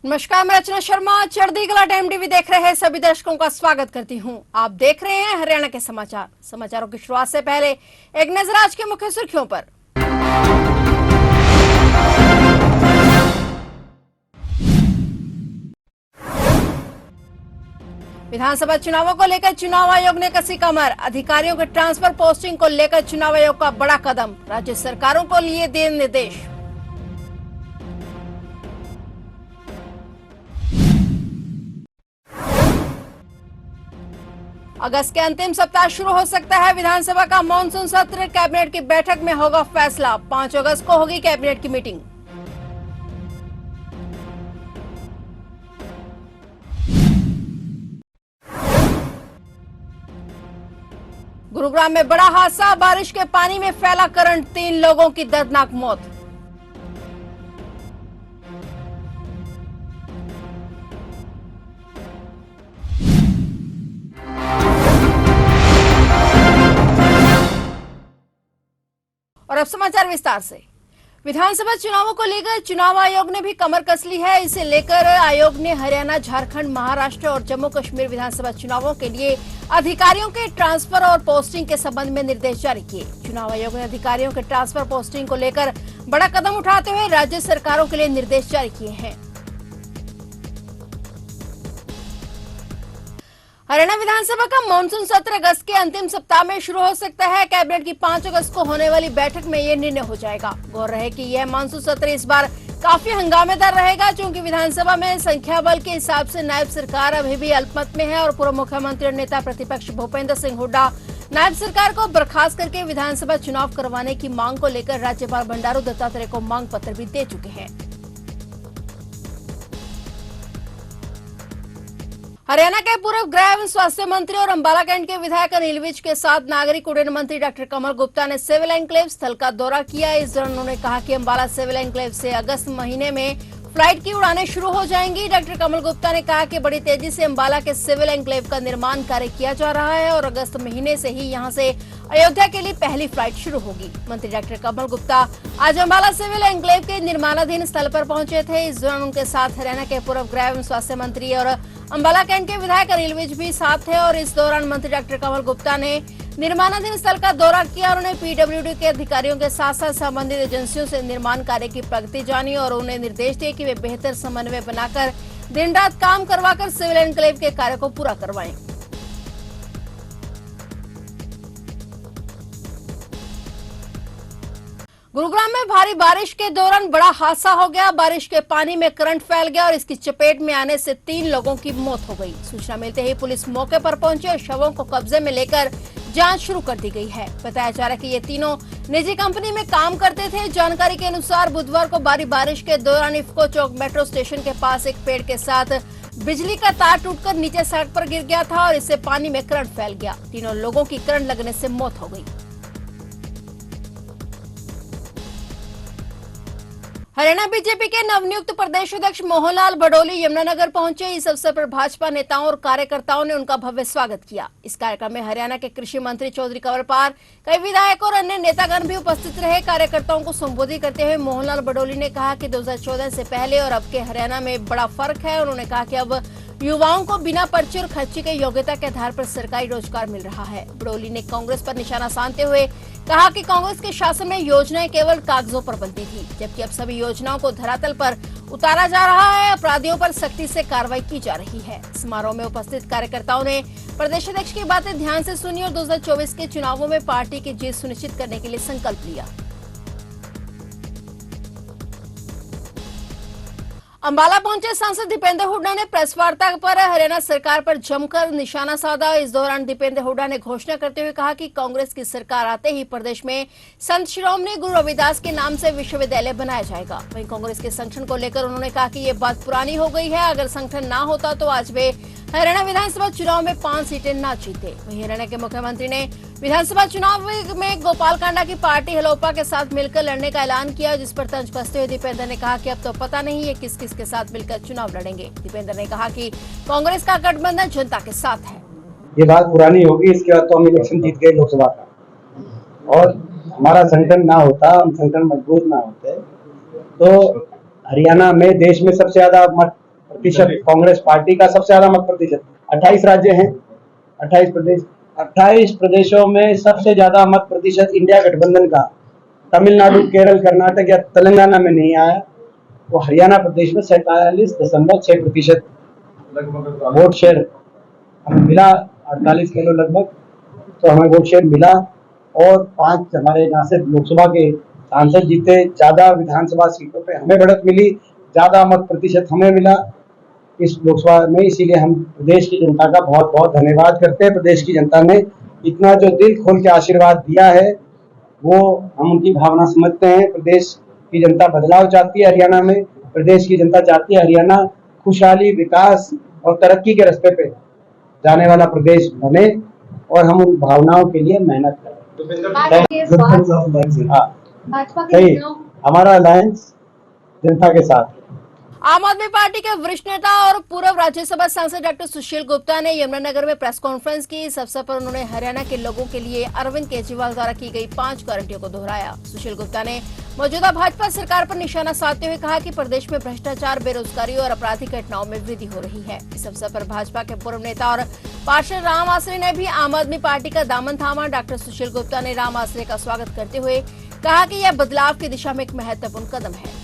नमस्कार, मैं रचना शर्मा चढ़ती कला टाइम टीवी देख रहे हैं सभी दर्शकों का स्वागत करती हूं। आप देख रहे हैं हरियाणा के समाचारों की शुरुआत से पहले एक नजर आज की मुख्य सुर्खियों पर। विधानसभा चुनावों को लेकर चुनाव आयोग ने कसी कमर। अधिकारियों के ट्रांसफर पोस्टिंग को लेकर चुनाव आयोग का बड़ा कदम। राज्य सरकारों को लिए दिए निर्देश। अगस्त के अंतिम सप्ताह शुरू हो सकता है विधानसभा का मॉनसून सत्र। कैबिनेट की बैठक में होगा फैसला। 5 अगस्त को होगी कैबिनेट की मीटिंग। गुरुग्राम में बड़ा हादसा। बारिश के पानी में फैला करंट। 3 लोगों की दर्दनाक मौत। और अब समाचार विस्तार से। विधानसभा चुनावों को लेकर चुनाव आयोग ने भी कमर कस ली है। इसे लेकर आयोग ने हरियाणा, झारखंड, महाराष्ट्र और जम्मू कश्मीर विधानसभा चुनावों के लिए अधिकारियों के ट्रांसफर और पोस्टिंग के संबंध में निर्देश जारी किए। चुनाव आयोग ने अधिकारियों के ट्रांसफर पोस्टिंग को लेकर बड़ा कदम उठाते हुए राज्य सरकारों के लिए निर्देश जारी किए हैं। हरियाणा विधानसभा का मानसून सत्र अगस्त के अंतिम सप्ताह में शुरू हो सकता है। कैबिनेट की 5 अगस्त को होने वाली बैठक में ये निर्णय हो जाएगा। गौर रहे कि यह मानसून सत्र इस बार काफी हंगामेदार रहेगा, क्योंकि विधानसभा में संख्या बल के हिसाब से नायब सरकार अभी भी अल्पमत में है और पूर्व मुख्यमंत्री और नेता प्रतिपक्ष भूपेंद्र सिंह हुड्डा नायब सरकार को बर्खास्त करके विधानसभा चुनाव करवाने की मांग को लेकर राज्यपाल बंडारू दत्तात्रेय को मांग पत्र भी दे चुके हैं। हरियाणा के पूर्व गृह एवं स्वास्थ्य मंत्री और अंबाला कैंट के विधायक अनिल विज के साथ नागरिक उड्डयन मंत्री डॉक्टर कमल गुप्ता ने सिविल एन्क्लेव स्थल का दौरा किया। इस दौरान उन्होंने कहा कि अंबाला सिविल एन्क्लेव से अगस्त महीने में फ्लाइट की उड़ानें शुरू हो जाएंगी। डॉक्टर कमल गुप्ता ने कहा कि बड़ी तेजी से अंबाला के सिविल एन्क्लेव का निर्माण कार्य किया जा रहा है और अगस्त महीने से ही यहां से अयोध्या के लिए पहली फ्लाइट शुरू होगी। मंत्री डॉक्टर कमल गुप्ता आज अंबाला सिविल एन्क्लेव के निर्माणाधीन स्थल पर पहुंचे थे। इस दौरान उनके साथ हरियाणा के पूर्व गृह एवं स्वास्थ्य मंत्री और अंबाला कैंट के विधायक अनिल विज भी साथ थे और इस दौरान मंत्री डॉक्टर कमल गुप्ता ने निर्माणाधीन स्थल का दौरा किया और उन्हें पीडब्ल्यूडी के अधिकारियों के साथ साथ संबंधित एजेंसियों से निर्माण कार्य की प्रगति जानी और उन्हें निर्देश दिए कि वे बेहतर समन्वय बनाकर दिन रात काम करवाकर सिविल एन्क्लेव के कार्य को पूरा करवाएं। गुरुग्राम में भारी बारिश के दौरान बड़ा हादसा हो गया। बारिश के पानी में करंट फैल गया और इसकी चपेट में आने से 3 लोगों की मौत हो गई। सूचना मिलते ही पुलिस मौके पर पहुंची और शवों को कब्जे में लेकर जांच शुरू कर दी गई है। बताया जा रहा है कि ये तीनों निजी कंपनी में काम करते थे। जानकारी के अनुसार बुधवार को भारी बारिश के दौरान इफ्को चौक मेट्रो स्टेशन के पास एक पेड़ के साथ बिजली का तार टूटकर नीचे सड़क पर गिर गया था और इससे पानी में करंट फैल गया। तीनों लोगों की करंट लगने से मौत हो गई। हरियाणा बीजेपी के नवनियुक्त प्रदेश अध्यक्ष मोहनलाल बडोली यमुनानगर पहुंचे। इस अवसर पर भाजपा नेताओं और कार्यकर्ताओं ने उनका भव्य स्वागत किया। इस कार्यक्रम में हरियाणा के कृषि मंत्री चौधरी कंवरपाल, कई विधायक और अन्य नेतागण भी उपस्थित रहे। कार्यकर्ताओं को संबोधित करते हुए मोहनलाल बडोली ने कहा कि 2014 से पहले और अब के हरियाणा में बड़ा फर्क है। उन्होंने कहा कि अब युवाओं को बिना पर्ची और खर्ची के योग्यता के आधार पर सरकारी रोजगार मिल रहा है। बडोली ने कांग्रेस पर निशाना साधते हुए कहा कि कांग्रेस के शासन में योजनाएं केवल कागजों पर बनती थी, जबकि अब सभी योजनाओं को धरातल पर उतारा जा रहा है। अपराधियों पर सख्ती से कार्रवाई की जा रही है। समारोह में उपस्थित कार्यकर्ताओं ने प्रदेश अध्यक्ष की बातें ध्यान से सुनी और 2024 के चुनावों में पार्टी की जीत सुनिश्चित करने के लिए संकल्प लिया। अंबाला पहुंचे सांसद दीपेंद्र हुड्डा ने प्रेस वार्ता पर हरियाणा सरकार पर जमकर निशाना साधा। इस दौरान दीपेंद्र हुड्डा ने घोषणा करते हुए कहा कि कांग्रेस की सरकार आते ही प्रदेश में संत शिरोमणि गुरु रविदास के नाम से विश्वविद्यालय बनाया जाएगा। वहीं कांग्रेस के संगठन को लेकर उन्होंने कहा कि ये बात पुरानी हो गई है। अगर संगठन ना होता तो आज वे हरियाणा विधानसभा चुनाव में 5 सीटें न जीते। वहीं हरियाणा के मुख्यमंत्री ने विधानसभा चुनाव में गोपाल कांडा की पार्टी हलोपा के साथ मिलकर लड़ने का ऐलान किया, जिस पर तंज कसते हुए दीपेंद्र ने कहा कि अब तो पता नहीं है किस किस के साथ मिलकर चुनाव लड़ेंगे। दीपेंद्र ने कहा कि कांग्रेस का गठबंधन जनता के साथ है। ये बात पुरानी होगी, इसके बाद तो हम इलेक्शन जीत गए लोकसभा का, और हमारा संगठन ना होता, हम संगठन मजबूत ना होते तो हरियाणा में देश में सबसे ज्यादा मत प्रतिशत कांग्रेस पार्टी का सबसे ज्यादा मत प्रतिशत। 28 राज्य हैं, 28 प्रदेश, 28 प्रदेशों में सबसे ज्यादा मत प्रतिशत इंडिया गठबंधन का तमिलनाडु, केरल, कर्नाटक या तेलंगाना में नहीं आया। वो हरियाणा प्रदेश में 47.6% वोट शेयर हमें मिला, 48 किलो लगभग, तो हमें वोट शेयर मिला। और 5 हमारे यहाँ से लोकसभा के सांसद जीते, 14 विधानसभा सीटों पे हमें बढ़त मिली, ज्यादा मत प्रतिशत हमें मिला इस लोकसभा में। इसीलिए हम प्रदेश की जनता का बहुत बहुत धन्यवाद करते हैं। प्रदेश की जनता ने इतना जो दिल खोल के आशीर्वाद दिया है, वो हम उनकी भावना समझते हैं। प्रदेश की जनता बदलाव चाहती है हरियाणा में, प्रदेश की जनता चाहती है हरियाणा खुशहाली, विकास और तरक्की के रास्ते पे जाने वाला प्रदेश बने, और हम उन भावनाओं के लिए मेहनत करें। सही, हमारा अलायंस जनता के साथ। आम आदमी पार्टी के वरिष्ठ नेता और पूर्व राज्यसभा सांसद डॉक्टर सुशील गुप्ता ने यमुनानगर में प्रेस कॉन्फ्रेंस की। इस अवसर पर उन्होंने हरियाणा के लोगों के लिए अरविंद केजरीवाल द्वारा की गई 5 गारंटियों को दोहराया। सुशील गुप्ता ने मौजूदा भाजपा सरकार पर निशाना साधते हुए कहा कि प्रदेश में भ्रष्टाचार, बेरोजगारी और आपराधिक घटनाओं में वृद्धि हो रही है। इस अवसर पर भाजपा के पूर्व नेता और पार्षद राम आसरे ने भी आम आदमी पार्टी का दामन थामा। डॉक्टर सुशील गुप्ता ने राम आसरे का स्वागत करते हुए कहा कि यह बदलाव की दिशा में एक महत्वपूर्ण कदम है।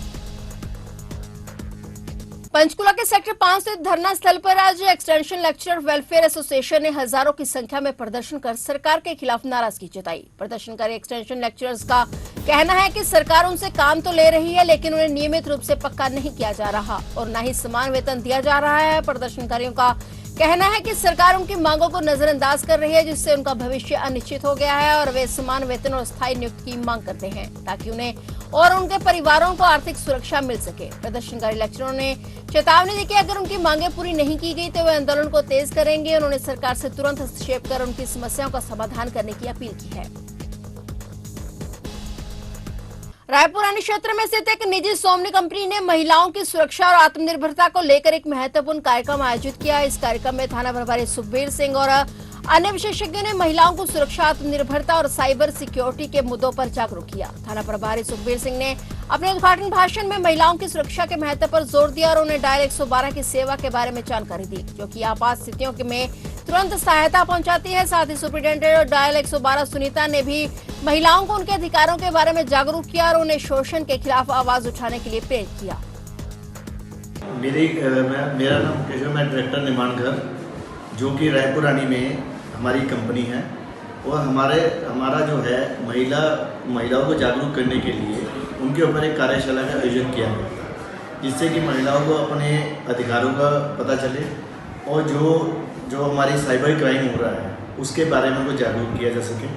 पंचकुला के सेक्टर 5 स्थित धरना स्थल पर आज एक्सटेंशन लेक्चरर वेलफेयर एसोसिएशन ने हजारों की संख्या में प्रदर्शन कर सरकार के खिलाफ नाराजगी जताई। प्रदर्शनकारी एक्सटेंशन लेक्चरर्स का कहना है कि सरकार उनसे काम तो ले रही है, लेकिन उन्हें नियमित रूप से पक्का नहीं किया जा रहा और न ही समान वेतन दिया जा रहा है। प्रदर्शनकारियों का कहना है कि सरकार उनकी मांगों को नजरअंदाज कर रही है, जिससे उनका भविष्य अनिश्चित हो गया है और वे समान वेतन और स्थायी नियुक्ति की मांग करते हैं ताकि उन्हें और उनके परिवारों को आर्थिक सुरक्षा मिल सके। प्रदर्शनकारी लेक्चररों ने चेतावनी दी कि अगर उनकी मांगें पूरी नहीं की गई तो वे आंदोलन को तेज करेंगे। उन्होंने सरकार से तुरंत हस्तक्षेप कर उनकी समस्याओं का समाधान करने की अपील की है। रायपुर अन्य क्षेत्र में स्थित एक निजी सोमनी कंपनी ने महिलाओं की सुरक्षा और आत्मनिर्भरता को लेकर एक महत्वपूर्ण कार्यक्रम आयोजित किया। इस कार्यक्रम में थाना प्रभारी सुखबीर सिंह और अन्य विशेषज्ञों ने महिलाओं को सुरक्षा, आत्मनिर्भरता और साइबर सिक्योरिटी के मुद्दों पर जागरूक किया। थाना प्रभारी सुखबीर सिंह ने अपने उद्घाटन भाषण में महिलाओं की सुरक्षा के महत्व पर जोर दिया और उन्हें डायल 112 की सेवा के बारे में जानकारी दी, जो कि आपात स्थितियों में तुरंत सहायता पहुंचाती है। साथ ही सुपरिटेंडेंट और डायल 112 सुनीता ने भी महिलाओं को उनके अधिकारों के बारे में जागरूक किया और उन्हें शोषण के खिलाफ आवाज उठाने के लिए प्रेरित किया। मेरा नाम केशव, मैं डायरेक्टर निर्माण घर, जो कि रायपुर रानी में हमारी कंपनी है, और हमारा जो है महिलाओं को जागरूक करने के लिए उनके ऊपर एक कार्यशाला का आयोजन किया गया, जिससे कि महिलाओं को अपने अधिकारों का पता चले और जो हमारी साइबर क्राइम हो रहा है उसके बारे में उनको जागरूक किया जा सके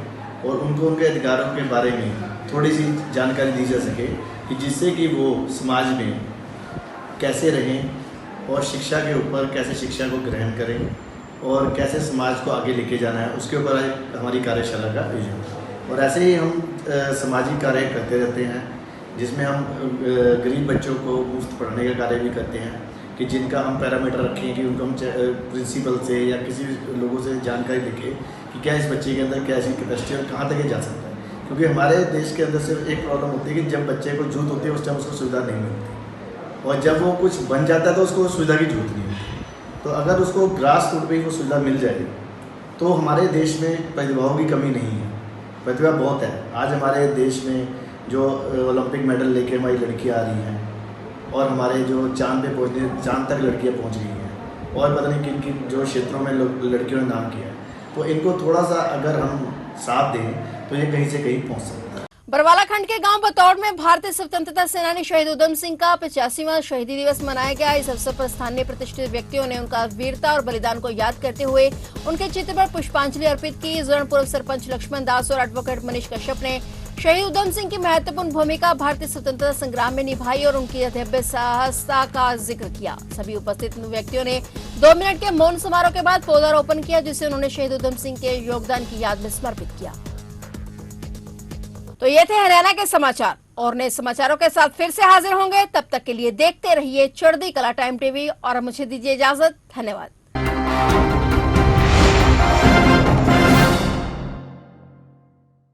और उनको उनके अधिकारों के बारे में थोड़ी सी जानकारी दी जा सके, कि जिससे कि वो समाज में कैसे रहें और शिक्षा के ऊपर कैसे शिक्षा को ग्रहण करें और कैसे समाज को आगे लेके जाना है, उसके ऊपर हमारी कार्यशाला का आयोजन। और ऐसे ही हम सामाजिक कार्य करते रहते हैं, जिसमें हम गरीब बच्चों को मुफ्त पढ़ने का कार्य भी करते हैं, कि जिनका हम पैरामीटर रखें कि उनको हम प्रिंसिपल से या किसी लोगों से जानकारी देखें कि क्या इस बच्चे के अंदर क्या ऐसी कैपेसिटी और कहाँ तक ये जा सकता है। क्योंकि हमारे देश के अंदर सिर्फ एक प्रॉब्लम होती है कि जब बच्चे को जरूरत होती है उस टाइम उसको सुविधा नहीं मिलती, और जब वो कुछ बन जाता है तो उसको सुविधा की जरूरत नहीं होती। तो अगर उसको ग्रास रूट पे ही वो सुविधा मिल जाए तो हमारे देश में प्रतिभाओं की कमी नहीं है, प्रतिभा बहुत है। आज हमारे देश में जो ओलंपिक मेडल लेके हमारी लड़कियां आ रही हैं, और हमारे जो चांद तक लड़कियां पहुंच गई हैं, और पता नहीं किन किन जो क्षेत्रों में लड़कियों ने नाम किया है। तो इनको थोड़ा सा अगर हम साथ दें तो ये कहीं से कहीं पहुंच सकता है। बरवाला खंड के गांव बतौड़ में भारतीय स्वतंत्रता सेनानी शहीद उधम सिंह का 85वां शहीदी दिवस मनाया गया। इस अवसर पर स्थानीय प्रतिष्ठित व्यक्तियों ने उनका वीरता और बलिदान को याद करते हुए उनके चित्र पर पुष्पांजलि अर्पित की। इस दौरान पूर्व सरपंच लक्ष्मण दास और एडवोकेट मनीष कश्यप ने शहीद उधम सिंह की महत्वपूर्ण भूमिका भारतीय स्वतंत्रता संग्राम में निभाई और उनकी अदम्य साहसता का जिक्र किया। सभी उपस्थित व्यक्तियों ने 2 मिनट के मौन समारोह के बाद पौधारोपण किया, जिसे उन्होंने शहीद उधम सिंह के योगदान की याद में समर्पित किया। तो ये थे हरियाणा के समाचार, और नए समाचारों के साथ फिर से हाजिर होंगे। तब तक के लिए देखते रहिए चढ़ती कला टाइम टीवी, और मुझे दीजिए इजाजत। धन्यवाद।